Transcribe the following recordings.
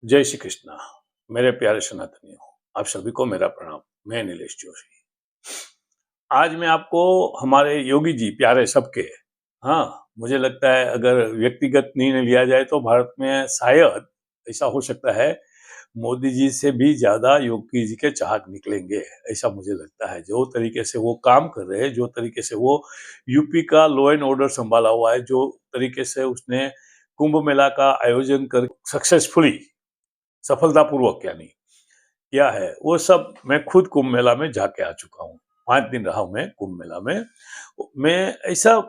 जय श्री कृष्णा। मेरे प्यारे सनातनियों, आप सभी को मेरा प्रणाम। मैं नीलेश जोशी। आज मैं आपको हमारे योगी जी प्यारे सबके, हाँ, मुझे लगता है अगर व्यक्तिगत निर्णय लिया जाए तो भारत में शायद ऐसा हो सकता है मोदी जी से भी ज्यादा योगी जी के चाहक निकलेंगे। ऐसा मुझे लगता है, जो तरीके से वो काम कर रहे हैं, जो तरीके से वो यूपी का लॉ एंड ऑर्डर संभाला हुआ है, जो तरीके से उसने कुंभ मेला का आयोजन कर सक्सेसफुली, सफलतापूर्वक यानी किया है, वो सब मैं खुद कुंभ मेला में जाके आ चुका हूँ। 5 दिन रहा हूँ मैं कुंभ मेला में। मैं ऐसा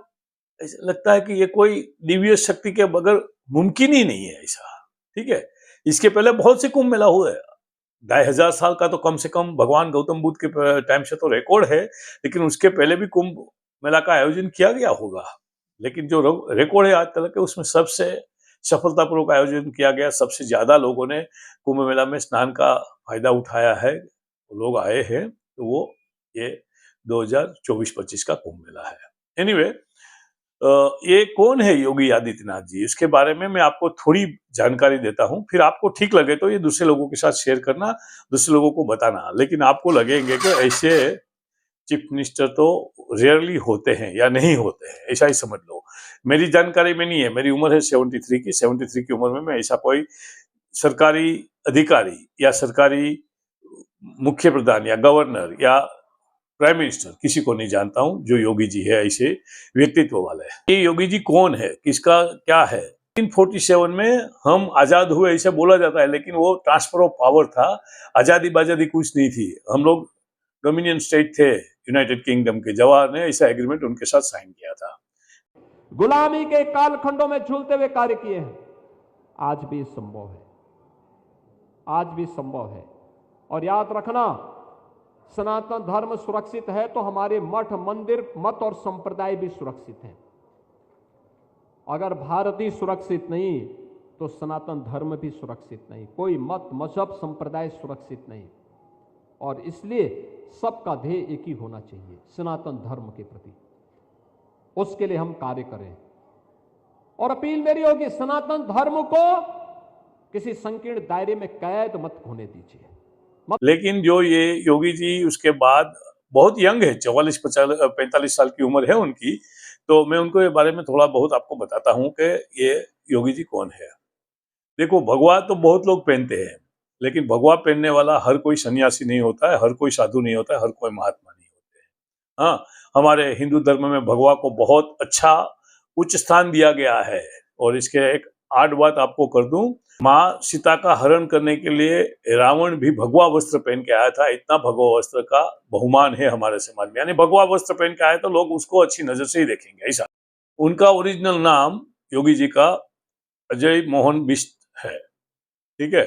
ऐसा लगता है कि ये कोई दिव्य शक्ति के बगैर मुमकिन ही नहीं है ऐसा। ठीक है, इसके पहले बहुत से कुंभ मेला हुए। 2500 साल का तो कम से कम भगवान गौतम बुद्ध के टाइम से तो रिकॉर्ड है, लेकिन उसके पहले भी कुंभ मेला का आयोजन किया गया होगा। लेकिन जो रिकॉर्ड है आज तक के, उसमें सबसे सफलतापूर्वक आयोजन किया गया, सबसे ज्यादा लोगों ने कुंभ मेला में स्नान का फायदा उठाया है, लोग आए हैं, तो वो ये 2024-25 का कुंभ मेला है। एनीवे, ये कौन है योगी आदित्यनाथ जी, इसके बारे में मैं आपको थोड़ी जानकारी देता हूं, फिर आपको ठीक लगे तो ये दूसरे लोगों के साथ शेयर करना, दूसरे लोगों को बताना। लेकिन आपको लगेंगे कि ऐसे चीफ मिनिस्टर तो रेयरली होते हैं या नहीं होते हैं, ऐसा ही समझ लो। मेरी जानकारी में नहीं है, मेरी उम्र है 73 की उम्र में मैं ऐसा कोई सरकारी अधिकारी या सरकारी मुख्य प्रधान या गवर्नर या प्राइम मिनिस्टर किसी को नहीं जानता हूं जो योगी जी है ऐसे व्यक्तित्व वाले। ये योगी जी कौन है, किसका क्या है? 1947 में हम आजाद हुए ऐसे बोला जाता है, लेकिन वो ट्रांसफर ऑफ पावर था। आजादी बाजादी कुछ नहीं थी, हम लोग डोमिनियन स्टेट थे यूनाइटेड किंगडम के। जवाहर ने ऐसा एग्रीमेंट उनके साथ साइन किया था। गुलामी के कालखंडों में झूलते हुए कार्य किए हैं। आज भी संभव है, आज भी संभव है। और याद रखना, सनातन धर्म सुरक्षित है तो हमारे मठ, मंदिर, मत और संप्रदाय भी सुरक्षित हैं। अगर भारत ही सुरक्षित नहीं तो सनातन धर्म भी सुरक्षित नहीं, कोई मत, मजहब, संप्रदाय सुरक्षित नहीं। और इसलिए सबका ध्येय एक ही होना चाहिए, सनातन धर्म के प्रति। उसके लिए हम कार्य करें। और अपील मेरी होगी, सनातन धर्म को किसी संकीर्ण दायरे में कैद मत होने दीजिए। लेकिन जो ये योगी जी उसके बाद बहुत यंग है, 44-45 साल की उम्र है उनकी, तो मैं उनको बारे में थोड़ा बहुत आपको बताता हूँ कि ये योगी जी कौन है। देखो, भगवा तो बहुत लोग पहनते हैं, लेकिन भगवा पहनने वाला हर कोई सन्यासी नहीं होता है, हर कोई साधु नहीं होता है, हर कोई महात्मा नहीं होते हैं। हाँ, हमारे हिंदू धर्म में भगवा को बहुत अच्छा उच्च स्थान दिया गया है। और इसके एक आठ बात आपको कर दूं, माँ सीता का हरण करने के लिए रावण भी भगवा वस्त्र पहन के आया था। इतना भगवा वस्त्र का बहुमान है हमारे समाज में, यानी भगवा वस्त्र पहन के आया तो लोग उसको अच्छी नजर से ही देखेंगे ऐसा। उनका ओरिजिनल नाम योगी जी का अजय मोहन बिष्ट है। ठीक है,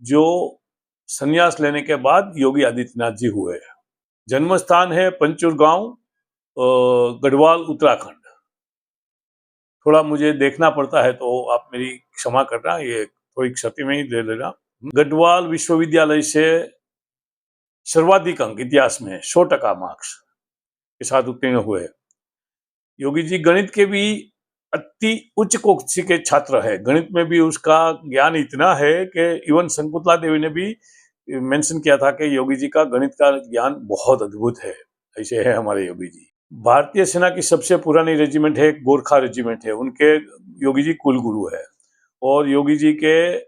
जो संन्यास लेने के बाद योगी आदित्यनाथ जी हुए। जन्म स्थान है पंचुर गांव, गढ़वाल, उत्तराखंड। थोड़ा मुझे देखना पड़ता है तो आप मेरी क्षमा करना, ये थोड़ी क्षति में ही दे लेना। गढ़वाल विश्वविद्यालय से सर्वाधिक अंक इतिहास में 100% मार्क्स के साथ उत्तीर्ण हुए। योगी जी गणित के भी अति उच्च कोटि के छात्र है। गणित में भी उसका ज्ञान इतना है कि इवन शंकुतला देवी ने भी मेंशन किया था कि योगी जी का गणित का ज्ञान बहुत अद्भुत है। ऐसे है हमारे योगी जी। भारतीय सेना की सबसे पुरानी रेजिमेंट है, गोरखा रेजिमेंट है, उनके योगी जी कुल गुरु है। और योगी जी के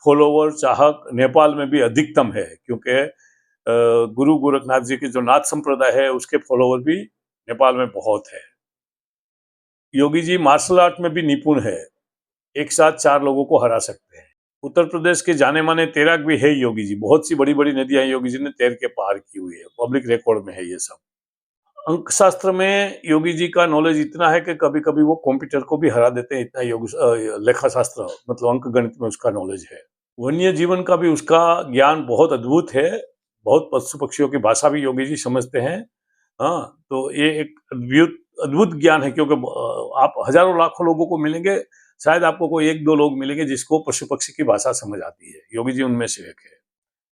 फॉलोवर, चाहक नेपाल में भी अधिकतम है, क्योंकि गुरु गोरखनाथ जी के जो नाथ संप्रदाय है उसके फॉलोवर भी नेपाल में बहुत है। योगी जी मार्शल आर्ट में भी निपुण है, एक साथ 4 लोगों को हरा सकते हैं। उत्तर प्रदेश के जाने माने तैराक भी है योगी जी। बहुत सी बड़ी बड़ी नदियां योगी जी ने तैर के पार की हुई है, पब्लिक रिकॉर्ड में है ये सब। अंक शास्त्र में योगी जी का नॉलेज इतना है कि कभी कभी वो कंप्यूटर को भी हरा देते हैं, इतना लेखा शास्त्र मतलब अंक गणित में उसका नॉलेज है। वन्य जीवन का भी उसका ज्ञान बहुत अद्भुत है। बहुत पशु पक्षियों की भाषा भी योगी जी समझते हैं। हाँ, तो ये एक अद्भुत अद्भुत ज्ञान है, क्योंकि आप हजारों लाखों लोगों को मिलेंगे, शायद आपको कोई 1-2 लोग मिलेंगे जिसको पशु पक्षी की भाषा समझ आती है। योगी जी उनमें से एक है।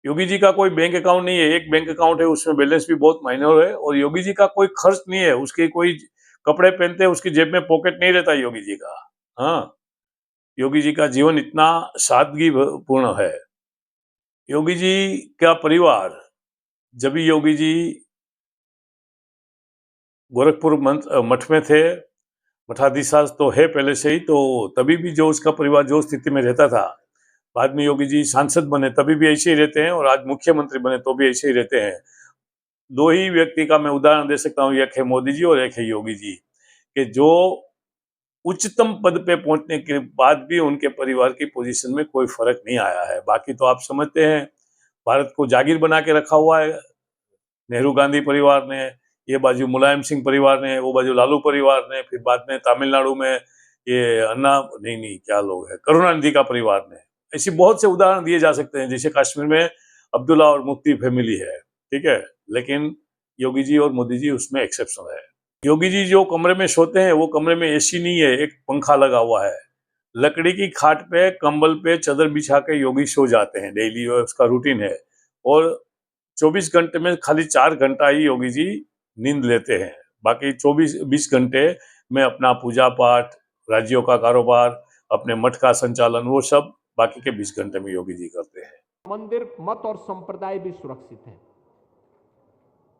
योगी जी का कोई बैंक अकाउंट नहीं है, एक बैंक अकाउंट है, उसमें बैलेंस भी बहुत माइनर है। और योगी जी का कोई खर्च नहीं है, उसके कोई कपड़े पहनते हैं उसकी जेब में पॉकेट नहीं रहता योगी जी का। हाँ, योगी जी का जीवन इतना सादगी पूर्ण है। योगी जी का परिवार, जब भी योगी जी गोरखपुर मठ में थे, मठाधीशाह तो है पहले से ही, तो तभी भी जो उसका परिवार जो स्थिति में रहता था, बाद में योगी जी सांसद बने तभी भी ऐसे ही रहते हैं, और आज मुख्यमंत्री बने तो भी ऐसे ही रहते हैं। दो ही व्यक्ति का मैं उदाहरण दे सकता हूँ, एक है मोदी जी और एक है योगी जी, कि जो उच्चतम पद पे पहुंचने के बाद भी उनके परिवार की पोजीशन में कोई फर्क नहीं आया है। बाकी तो आप समझते हैं, भारत को जागीर बना के रखा हुआ है नेहरू गांधी परिवार ने, ये बाजू मुलायम सिंह परिवार ने, वो बाजू लालू परिवार ने, फिर बाद में तमिलनाडु में ये अन्ना नहीं क्या लोग है, करुणानिधि का परिवार ने। ऐसी बहुत से उदाहरण दिए जा सकते हैं, जैसे कश्मीर में अब्दुल्ला और मुफ्ती फैमिली है, ठीक है, लेकिन योगी जी और मोदी जी उसमें एक्सेप्शन है। योगी जी जो कमरे में सोते हैं, वो कमरे में एसी नहीं है, एक पंखा लगा हुआ है। लकड़ी की खाट पे, कंबल पे चादर बिछा के योगी सो जाते हैं, डेली उसका रूटीन है। और 24 घंटे में खाली 4 घंटा ही योगी जी नींद लेते हैं, बाकी 20 घंटे में अपना पूजा पाठ, राज्यों का कारोबार, अपने मठ का संचालन, वो सब बाकी के 20 घंटे में योगी जी करते हैं। मंदिर, मत और संप्रदाय भी सुरक्षित हैं।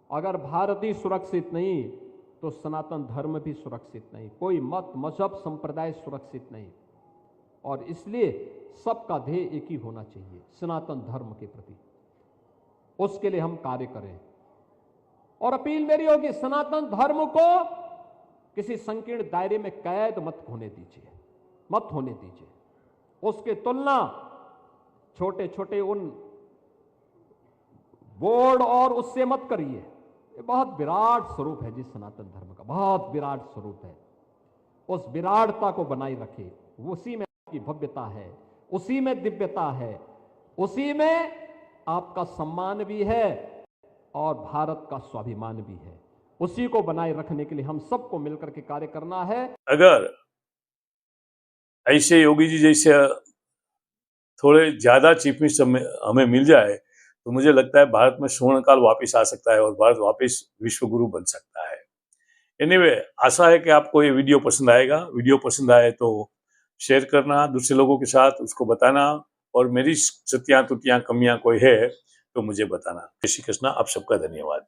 अगर भारत ही सुरक्षित नहीं तो सनातन धर्म भी सुरक्षित नहीं, कोई मत, मजहब, संप्रदाय सुरक्षित नहीं। और इसलिए सबका ध्येय एक ही होना चाहिए, सनातन धर्म के प्रति। उसके लिए हम कार्य करें। और अपील मेरी होगी, सनातन धर्म को किसी संकीर्ण दायरे में कैद मत होने दीजिए, मत होने दीजिए। उसके तुलना छोटे छोटे उन बोर्ड और उससे मत करिए। ये बहुत विराट स्वरूप है जी सनातन धर्म का, बहुत विराट स्वरूप है। उस विराटता को बनाए रखे, उसी में आपकी भव्यता है, उसी में दिव्यता है, उसी में आपका सम्मान भी है और भारत का स्वाभिमान भी है। उसी को बनाए रखने के लिए हम सबको मिलकर के कार्य करना है। अगर ऐसे योगी जी जैसे थोड़े ज्यादा चीफ मिनिस्टर हमें मिल जाए, तो मुझे लगता है भारत में स्वर्ण काल वापिस आ सकता है और भारत वापिस विश्व गुरु बन सकता है। एनीवे, आशा है कि आपको ये वीडियो पसंद आएगा। वीडियो पसंद आए तो शेयर करना दूसरे लोगों के साथ, उसको बताना, और मेरी सत्यां त्रुटियां कमियां कोई है तो मुझे बताना। जय श्री कृष्णा, आप सबका धन्यवाद।